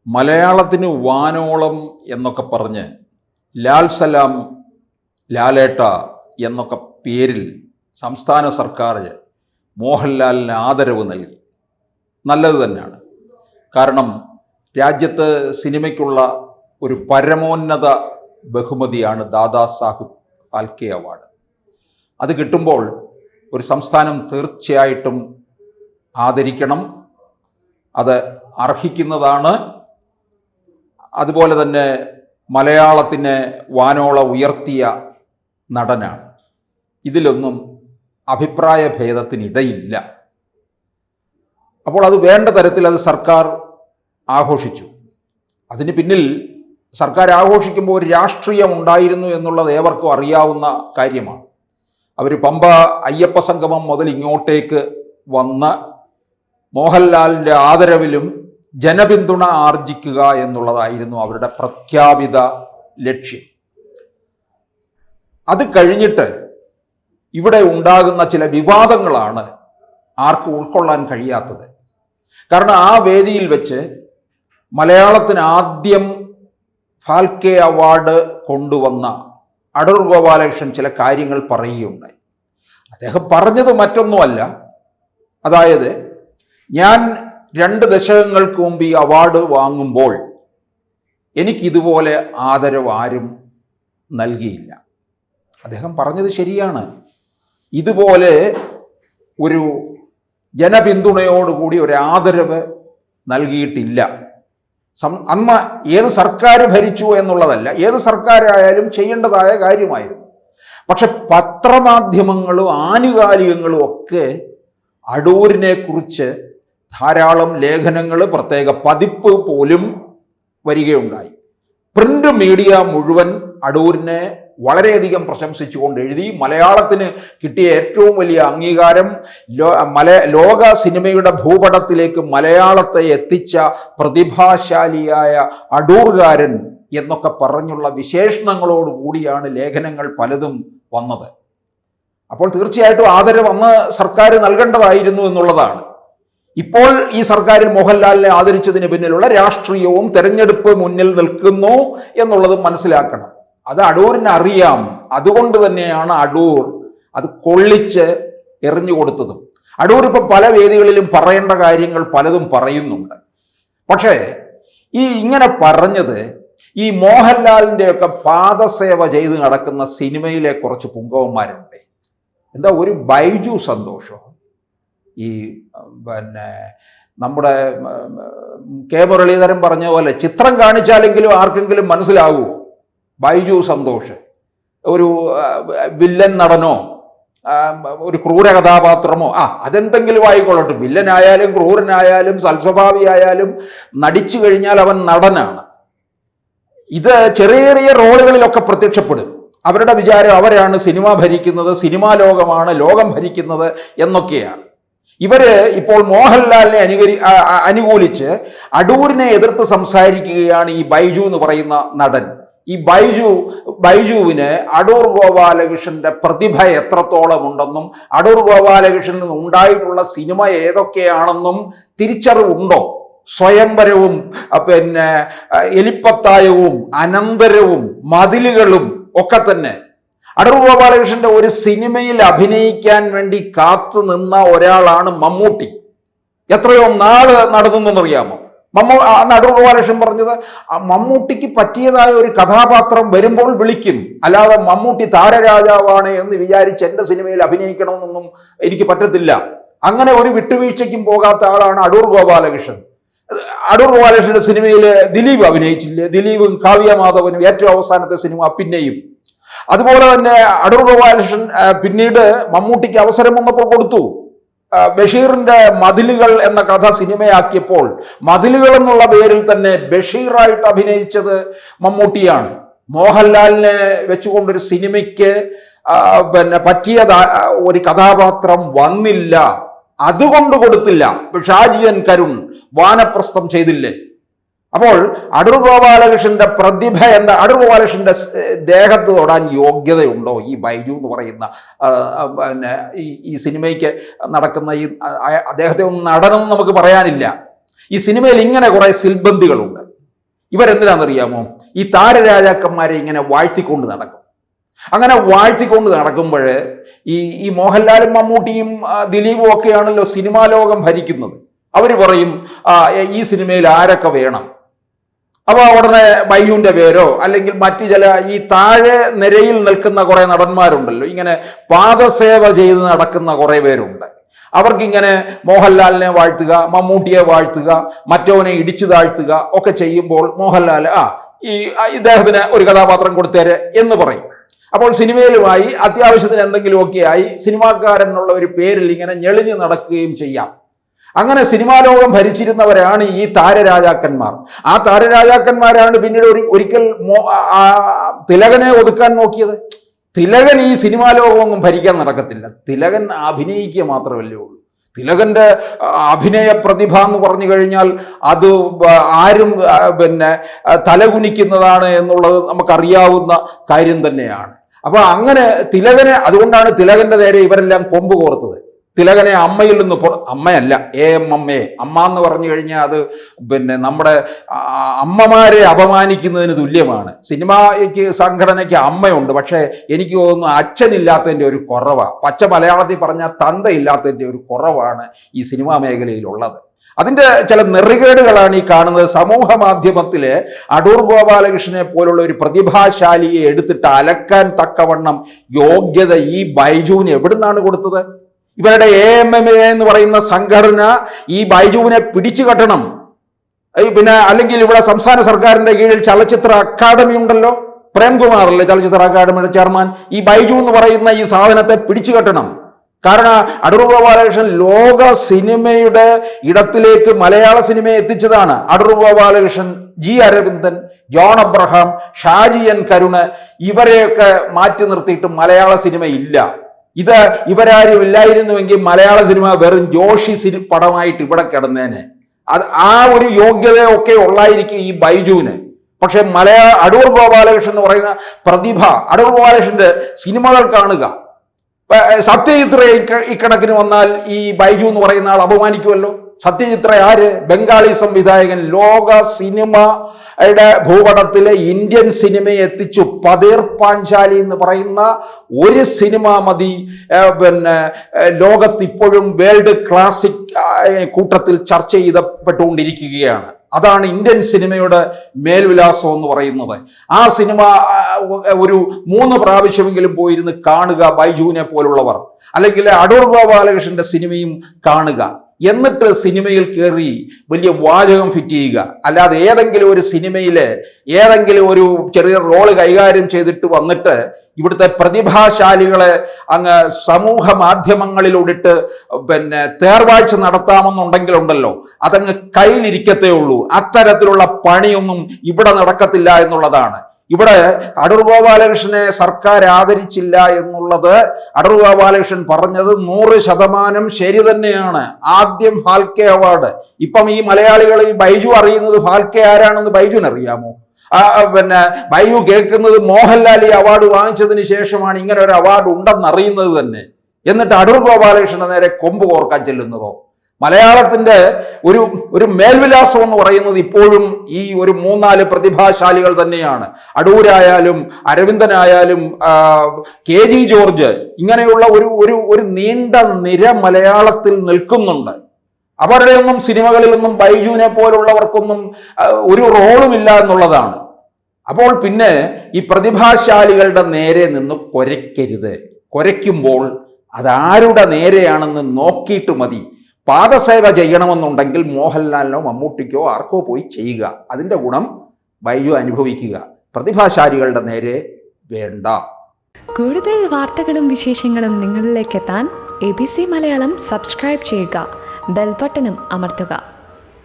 മലയാളത്തിന് വാനോളം എന്നൊക്കെ പറഞ്ഞ് ലാൽ സലാം, ലാലേട്ട എന്നൊക്കെ പേരിൽ സംസ്ഥാന സർക്കാർ മോഹൻലാലിന് ആദരവ് നൽകി. നല്ലത് തന്നെയാണ്. കാരണം രാജ്യത്ത് സിനിമയ്ക്കുള്ള ഒരു പരമോന്നത ബഹുമതിയാണ് ദാദാ സാഹിബ് ഫാൽക്കെ അവാർഡ്. അത് കിട്ടുമ്പോൾ ഒരു സംസ്ഥാനം തീർച്ചയായിട്ടും ആദരിക്കണം. അത് അർഹിക്കുന്നതാണ്. അതുപോലെ തന്നെ മലയാളത്തിനെ വാനോളം ഉയർത്തിയ നടനാണ്. ഇതിലൊന്നും അഭിപ്രായ ഭേദത്തിനിടയില്ല. അപ്പോൾ അത് വേണ്ട തരത്തിൽ അത് സർക്കാർ ആഘോഷിച്ചു. അതിന് പിന്നിൽ സർക്കാർ ആഘോഷിക്കുമ്പോൾ ഒരു രാഷ്ട്രീയം ഉണ്ടായിരുന്നു എന്നുള്ളത് ഏവർക്കും അറിയാവുന്ന കാര്യമാണ്. അവർ പമ്പ അയ്യപ്പ സംഗമം മുതൽ ഇങ്ങോട്ടേക്ക് വന്ന് മോഹൻലാലിൻ്റെ ആദരവിലും ജനപിന്തുണ ആർജിക്കുക എന്നുള്ളതായിരുന്നു അവരുടെ പ്രഖ്യാപിത ലക്ഷ്യം. അത് കഴിഞ്ഞിട്ട് ഇവിടെ ഉണ്ടാകുന്ന ചില വിവാദങ്ങളാണ് ആർക്കും ഉൾക്കൊള്ളാൻ കഴിയാത്തത്. കാരണം ആ വേദിയിൽ വെച്ച് മലയാളത്തിന് ആദ്യം ഫാൽക്കെ അവാർഡ് കൊണ്ടുവന്ന അടൂർ ഗോപാലകൃഷ്ണൻ ചില കാര്യങ്ങൾ പറയുകയുണ്ടായി. അദ്ദേഹം പറഞ്ഞത് മറ്റൊന്നുമല്ല, അതായത് ഞാൻ 2 ദശകങ്ങൾക്ക് മുമ്പ് ഈ അവാർഡ് വാങ്ങുമ്പോൾ എനിക്കിതുപോലെ ആദരവ് ആരും നൽകിയില്ല. അദ്ദേഹം പറഞ്ഞത് ശരിയാണ്. ഇതുപോലെ ഒരു ജനപിന്തുണയോടുകൂടി ഒരു ആദരവ് നൽകിയിട്ടില്ല. അന്ന് ഏത് സർക്കാർ ഭരിച്ചു എന്നുള്ളതല്ല, ഏത് സർക്കാരായാലും ചെയ്യേണ്ടതായ കാര്യമായിരുന്നു. പക്ഷെ പത്രമാധ്യമങ്ങളും ആനുകാലികങ്ങളും ഒക്കെ അടൂരിനെ കുറിച്ച് ധാരാളം ലേഖനങ്ങൾ, പ്രത്യേക പതിപ്പ് പോലും വരികയുണ്ടായി. പ്രിന്റ് മീഡിയ മുഴുവൻ അടൂരിനെ വളരെയധികം പ്രശംസിച്ചുകൊണ്ട് എഴുതി. മലയാളത്തിന് കിട്ടിയ ഏറ്റവും വലിയ അംഗീകാരം, ലോക സിനിമയുടെ ഭൂപടത്തിലേക്ക് മലയാളത്തെ എത്തിച്ച പ്രതിഭാശാലിയായ അടൂർകാരൻ എന്നൊക്കെ പറഞ്ഞുള്ള വിശേഷണങ്ങളോടുകൂടിയാണ് ലേഖനങ്ങൾ പലതും വന്നത്. അപ്പോൾ തീർച്ചയായിട്ടും ആദരവ് അന്ന് സർക്കാർ നൽകേണ്ടതായിരുന്നു എന്നുള്ളതാണ്. ഇപ്പോൾ ഈ സർക്കാരിൽ മോഹൻലാലിനെ ആദരിച്ചതിന് പിന്നിലുള്ള രാഷ്ട്രീയവും തെരഞ്ഞെടുപ്പ് മുന്നിൽ നിൽക്കുന്നു എന്നുള്ളത് മനസ്സിലാക്കണം. അത് അടൂരിന് അറിയാം. അതുകൊണ്ട് തന്നെയാണ് അടൂർ അത് കൊള്ളിച്ച് എറിഞ്ഞു കൊടുത്തതും. അടൂർ ഇപ്പം പല വേദികളിലും പറയേണ്ട കാര്യങ്ങൾ പലതും പറയുന്നുണ്ട്. പക്ഷേ ഇങ്ങനെ പറഞ്ഞത് ഈ മോഹൻലാലിൻ്റെയൊക്കെ പാദസേവ ചെയ്ത് നടക്കുന്ന സിനിമയിലെ കുറച്ച് പുങ്കവന്മാരുണ്ട്. എന്താ ഒരു ബൈജു സന്തോഷോ, ഈ നമ്മുടെ കെ മുരളീധരൻ പറഞ്ഞ പോലെ ചിത്രം കാണിച്ചാലെങ്കിലും ആർക്കെങ്കിലും മനസ്സിലാകുമോ? ബൈജു സന്തോഷ് ഒരു വില്ലൻ നടനോ ഒരു ക്രൂര കഥാപാത്രമോ അതെന്തെങ്കിലും ആയിക്കൊള്ളട്ടെ. വില്ലനായാലും ക്രൂരനായാലും സൽസ്വഭാവിയായാലും നടിച്ചു കഴിഞ്ഞാൽ അവൻ നടനാണ്. ഇത് ചെറിയ ചെറിയ റോളുകളിലൊക്കെ പ്രത്യക്ഷപ്പെടും. അവരുടെ വിചാരം അവരാണ് സിനിമ ഭരിക്കുന്നത്, സിനിമാ ലോകമാണ് ലോകം ഭരിക്കുന്നത് എന്നൊക്കെയാണ്. ഇവര് ഇപ്പോൾ മോഹൻലാലിനെ അനുകൂലിച്ച് അടൂരിനെ എതിർത്ത് സംസാരിക്കുകയാണ് ഈ ബൈജു എന്ന് പറയുന്ന നടൻ. ഈ ബൈജുവിന് അടൂർ ഗോപാലകൃഷ്ണന്റെ പ്രതിഭ എത്രത്തോളം ഉണ്ടെന്നും അടൂർ ഗോപാലകൃഷ്ണന് ഉണ്ടായിട്ടുള്ള സിനിമ ഏതൊക്കെയാണെന്നും തിരിച്ചറിവുണ്ടോ? സ്വയംവരവും എലിപ്പത്തായവും അനന്തരവും മതിലുകളും ഒക്കെ തന്നെ. അടൂർ ഗോപാലകൃഷ്ണന്റെ ഒരു സിനിമയിൽ അഭിനയിക്കാൻ വേണ്ടി കാത്തു നിന്ന ഒരാളാണ് മമ്മൂട്ടി. എത്രയോ നാള് നടന്നെന്നറിയാമോ? അന്ന് അടൂർ ഗോപാലകൃഷ്ണൻ പറഞ്ഞത് മമ്മൂട്ടിക്ക് പറ്റിയതായ ഒരു കഥാപാത്രം വരുമ്പോൾ വിളിക്കും, അല്ലാതെ മമ്മൂട്ടി താരരാജാവാണ് എന്ന് വിചാരിച്ച് എൻ്റെ സിനിമയിൽ അഭിനയിക്കണമെന്നൊന്നും എനിക്ക് പറ്റത്തില്ല. അങ്ങനെ ഒരു വിട്ടുവീഴ്ചയ്ക്കും പോകാത്ത ആളാണ് അടൂർ ഗോപാലകൃഷ്ണൻ. അടൂർ ഗോപാലകൃഷ്ണന്റെ സിനിമയിൽ ദിലീപ് അഭിനയിച്ചില്ലേ? ദിലീപും കാവ്യ മാധവനും ഏറ്റവും അവസാനത്തെ സിനിമ പിന്നെയും. അതുപോലെ തന്നെ അടൂർ ഗോപാലകൃഷ്ണൻ പിന്നീട് മമ്മൂട്ടിക്ക് അവസരം വന്നപ്പോൾ കൊടുത്തു. ബഷീറിന്റെ മതിലുകൾ എന്ന കഥ സിനിമയാക്കിയപ്പോൾ മതിലുകൾ എന്നുള്ള പേരിൽ തന്നെ ബഷീറായിട്ട് അഭിനയിച്ചത് മമ്മൂട്ടിയാണ്. മോഹൻലാലിനെ വെച്ചുകൊണ്ടൊരു സിനിമയ്ക്ക് പറ്റിയ ഒരു കഥാപാത്രം വന്നില്ല, അതുകൊണ്ട് കൊടുത്തില്ല. ഷാജിയൻ കരുൺ വാനപ്രസ്ഥം ചെയ്തില്ലേ? അപ്പോൾ അടൂർ ഗോപാലകൃഷ്ണന്റെ പ്രതിഭ എന്ന അടൂർ ഗോപാലകൃഷ്ണന്റെ ദേഹത്ത് തൊടാൻ യോഗ്യതയുണ്ടോ ഈ ബൈജു എന്ന് പറയുന്ന ഈ സിനിമയ്ക്ക് നടക്കുന്ന അദ്ദേഹത്തെ ഒന്നും നടനെന്ന് നമുക്ക് പറയാനില്ല. ഈ സിനിമയിൽ ഇങ്ങനെ കുറെ സിൽബന്ധികളുണ്ട്. ഇവരെന്തിനാണെന്നറിയാമോ? ഈ താരരാജാക്കന്മാരെ ഇങ്ങനെ വാഴ്ത്തിക്കൊണ്ട് നടക്കും. അങ്ങനെ വാഴ്ത്തിക്കൊണ്ട് നടക്കുമ്പോൾ ഈ മോഹൻലാലും മമ്മൂട്ടിയും ദിലീപും ഒക്കെയാണല്ലോ സിനിമാ ലോകം ഭരിക്കുന്നത്. അവർ പറയും ഈ സിനിമയിൽ ആരൊക്കെ വേണം. അപ്പോൾ ഉടനെ ബൈജുവിൻ്റെ പേരോ അല്ലെങ്കിൽ മറ്റു ചില ഈ താഴെ നിരയിൽ നിൽക്കുന്ന കുറേ നടന്മാരുണ്ടല്ലോ, ഇങ്ങനെ പാദസേവ ചെയ്ത് നടക്കുന്ന കുറേ പേരുണ്ട്. അവർക്കിങ്ങനെ മോഹൻലാലിനെ വാഴ്ത്തുക, മമ്മൂട്ടിയെ വാഴ്ത്തുക, മറ്റവനെ ഇടിച്ചു താഴ്ത്തുക ഒക്കെ ചെയ്യുമ്പോൾ മോഹൻലാൽ ഇദ്ദേഹത്തിന് ഒരു കഥാപാത്രം കൊടുത്തേരെ എന്ന് പറയും. അപ്പോൾ സിനിമയിലുമായി അത്യാവശ്യത്തിന് എന്തെങ്കിലുമൊക്കെ ആയി സിനിമാക്കാരൻ എന്നുള്ള ഒരു പേരിൽ ഇങ്ങനെ ഞെളിഞ്ഞു നടക്കുകയും ചെയ്യാം. അങ്ങനെ സിനിമാ ലോകം ഭരിച്ചിരുന്നവരാണ് ഈ താരരാജാക്കന്മാർ. ആ താരരാജാക്കന്മാരാണ് പിന്നീട് ഒരിക്കൽ തിലകനെ ഒതുക്കാൻ നോക്കിയത്. തിലകൻ ഈ സിനിമാ ലോകമൊന്നും ഭരിക്കാൻ നടക്കത്തില്ല. തിലകൻ അഭിനയിക്കുക മാത്രമല്ലേ ഉള്ളൂ. തിലകന്റെ അഭിനയ പ്രതിഭ എന്ന് പറഞ്ഞു കഴിഞ്ഞാൽ അത് ആരും തലകുനിക്കുന്നതാണ് എന്നുള്ളത് നമുക്കറിയാവുന്ന കാര്യം തന്നെയാണ്. അപ്പൊ അങ്ങനെ തിലകനെ, അതുകൊണ്ടാണ് തിലകന്റെ നേരെ ഇവരെല്ലാം കൊമ്പ് കോർത്തത്. തിലകനെ അമ്മയിൽ നിന്ന് അമ്മയല്ല, AMMA, അമ്മ എന്ന് പറഞ്ഞു കഴിഞ്ഞാൽ അത് നമ്മുടെ അമ്മമാരെ അപമാനിക്കുന്നതിന് തുല്യമാണ്. സിനിമയ്ക്ക് സംഘടനയ്ക്ക് അമ്മയുണ്ട്, പക്ഷേ എനിക്ക് തോന്നുന്നു അച്ഛനില്ലാത്തതിൻ്റെ ഒരു കുറവാണ്. പച്ച മലയാളത്തിൽ പറഞ്ഞാൽ തന്തയില്ലാത്തതിൻ്റെ ഒരു കുറവാണ് ഈ സിനിമാ മേഖലയിലുള്ളത്. അതിൻ്റെ ചില നെറികേടുകളാണ് ഈ കാണുന്നത്. സമൂഹ മാധ്യമത്തില് അടൂർ ഗോപാലകൃഷ്ണനെ പോലുള്ള ഒരു പ്രതിഭാശാലിയെ എടുത്തിട്ട് അലക്കാൻ തക്കവണ്ണം യോഗ്യത ഈ ബൈജുവിന് എവിടുന്നാണ് കൊടുത്തത്? ഇവരുടെ AMMA എന്ന് പറയുന്ന സംഘടന ഈ ബൈജുവിനെ പിടിച്ചു കെട്ടണം. പിന്നെ അല്ലെങ്കിൽ ഇവിടെ സംസ്ഥാന സർക്കാരിന്റെ കീഴിൽ ചലച്ചിത്ര അക്കാദമി ഉണ്ടല്ലോ, പ്രേംകുമാർ അല്ലേ ചലച്ചിത്ര അക്കാദമിയുടെ ചെയർമാൻ. ഈ ബൈജു എന്ന് പറയുന്ന ഈ സാധനത്തെ പിടിച്ചു കെട്ടണം. കാരണം അടൂർ ഗോപാലകൃഷ്ണൻ ലോക സിനിമയുടെ ഇടത്തിലേക്ക് മലയാള സിനിമയെ എത്തിച്ചതാണ്. അടൂർ ഗോപാലകൃഷ്ണൻ, G. അരവിന്ദൻ, ജോൺ അബ്രഹാം, ഷാജി N. കരുണ് ഇവരെയൊക്കെ മാറ്റി നിർത്തിയിട്ട് മലയാള സിനിമ ഇല്ല. ഇവരാരും ഇല്ലായിരുന്നുവെങ്കിൽ മലയാള സിനിമ വെറും ജോഷി പടമായിട്ട് ഇവിടെ കിടന്നേനെ. ആ ഒരു യോഗ്യതയൊക്കെ ഉള്ളായിരിക്കും ഈ ബൈജുവിന്. പക്ഷെ അടൂർ ഗോപാലകൃഷ്ണൻ എന്ന് പറയുന്ന പ്രതിഭ, അടൂർ ഗോപാലകൃഷ്ണന്റെ സിനിമകൾ കാണുക. സത്യജിത്ര ഇക്കണക്കിന് വന്നാൽ ഈ ബൈജു എന്ന് പറയുന്ന ആൾ അപമാനിക്കുമല്ലോ. സത്യജിത്ര ആര്? ബംഗാളി സംവിധായകൻ. ലോക സിനിമയുടെ ഭൂപടത്തിലെ ഇന്ത്യൻ സിനിമയെ എത്തിച്ചു. പതേർ പാഞ്ചാലി എന്ന് പറയുന്ന ഒരു സിനിമ മതി ലോകത്ത് ഇപ്പോഴും വേൾഡ് ക്ലാസിക് കൂട്ടത്തിൽ ചർച്ച ചെയ്യപ്പെട്ടുകൊണ്ടിരിക്കുകയാണ്. അതാണ് ഇന്ത്യൻ സിനിമയുടെ മേൽവിലാസം എന്ന് പറയുന്നത്. ആ സിനിമ ഒരു 3 പ്രാവശ്യമെങ്കിലും പോയിരുന്ന് കാണുക ബൈജുവിനെ പോലുള്ളവർ, അല്ലെങ്കിൽ അടൂർ ഗോപാലകൃഷ്ണന്റെ സിനിമയും കാണുക. എന്നിട്ട് സിനിമയിൽ കയറി വലിയ വാചകം ഫിറ്റ് ചെയ്യുക. അല്ലാതെ ഏതെങ്കിലും ഒരു സിനിമയിലെ ഏതെങ്കിലും ഒരു ചെറിയ റോള് കൈകാര്യം ചെയ്തിട്ട് വന്നിട്ട് ഇവിടുത്തെ പ്രതിഭാശാലികളെ അങ്ങ് സമൂഹ മാധ്യമങ്ങളിലൂടിട്ട് തേർവാഴ്ച നടത്താമെന്നുണ്ടെങ്കിലുണ്ടല്ലോ, അതങ്ങ് കയ്യിലിരിക്കത്തേ ഉള്ളൂ. അത്തരത്തിലുള്ള പണിയൊന്നും ഇവിടെ നടക്കത്തില്ല എന്നുള്ളതാണ്. ഇവിടെ അടൂർ ഗോപാലകൃഷ്ണനെ സർക്കാർ ആദരിച്ചില്ല എന്നുള്ളത് അടൂർ ഗോപാലകൃഷ്ണൻ പറഞ്ഞത് 100% ശരി തന്നെയാണ്. ആദ്യം ഫാൽക്കെ അവാർഡ്. ഇപ്പം ഈ മലയാളികൾ ഈ ബൈജു അറിയുന്നത് ഫാൽക്കെ ആരാണെന്ന് ബൈജുവിന് അറിയാമോ? ബൈജു കേൾക്കുന്നത് മോഹൻലാൽ ഈ അവാർഡ് വാങ്ങിച്ചതിന് ശേഷമാണ് ഇങ്ങനെ ഒരു അവാർഡ് ഉണ്ടെന്ന് അറിയുന്നത് തന്നെ. എന്നിട്ട് അടൂർ ഗോപാലകൃഷ്ണന് നേരെ കൊമ്പ് കോർക്കാൻ ചെല്ലുന്നതോ? മലയാളത്തിന്റെ ഒരു മേൽവിലാസം എന്ന് പറയുന്നത് ഇപ്പോഴും ഈ ഒരു 3-4 പ്രതിഭാശാലികൾ തന്നെയാണ്. അടൂരായാലും അരവിന്ദനായാലും KG ജോർജ്, ഇങ്ങനെയുള്ള ഒരു നീണ്ട നിര മലയാളത്തിൽ നിൽക്കുന്നുണ്ട്. അവരുടെയൊന്നും സിനിമകളിലൊന്നും ബൈജുവിനെ പോലുള്ളവർക്കൊന്നും ഒരു റോളുമില്ല എന്നുള്ളതാണ്. അപ്പോൾ പിന്നെ ഈ പ്രതിഭാശാലികളുടെ നേരെ നിന്ന് കുരയ്ക്കരുത്. കുരയ്ക്കുമ്പോൾ അതാരുടെ നേരെയാണെന്ന് നോക്കിയിട്ട് മതി. പാദസേവ ചെയ്യണമെന്നുണ്ടെങ്കിൽ മോഹൻലാലിനോ മമ്മൂട്ടിക്കോ ആർക്കോ പോയി ചെയ്യുക. അതിൻ്റെ ഗുണം ബൈജു അനുഭവിക്കുക. പ്രതിഭാശാലികളുടെ നേരെ വേണ്ട. കൂടുതൽ വാർത്തകളും വിശേഷങ്ങളും നിങ്ങളിലേക്ക് എത്താൻ ABC മലയാളം സബ്സ്ക്രൈബ് ചെയ്യുക, ബെൽ ബട്ടണും അമർത്തുക.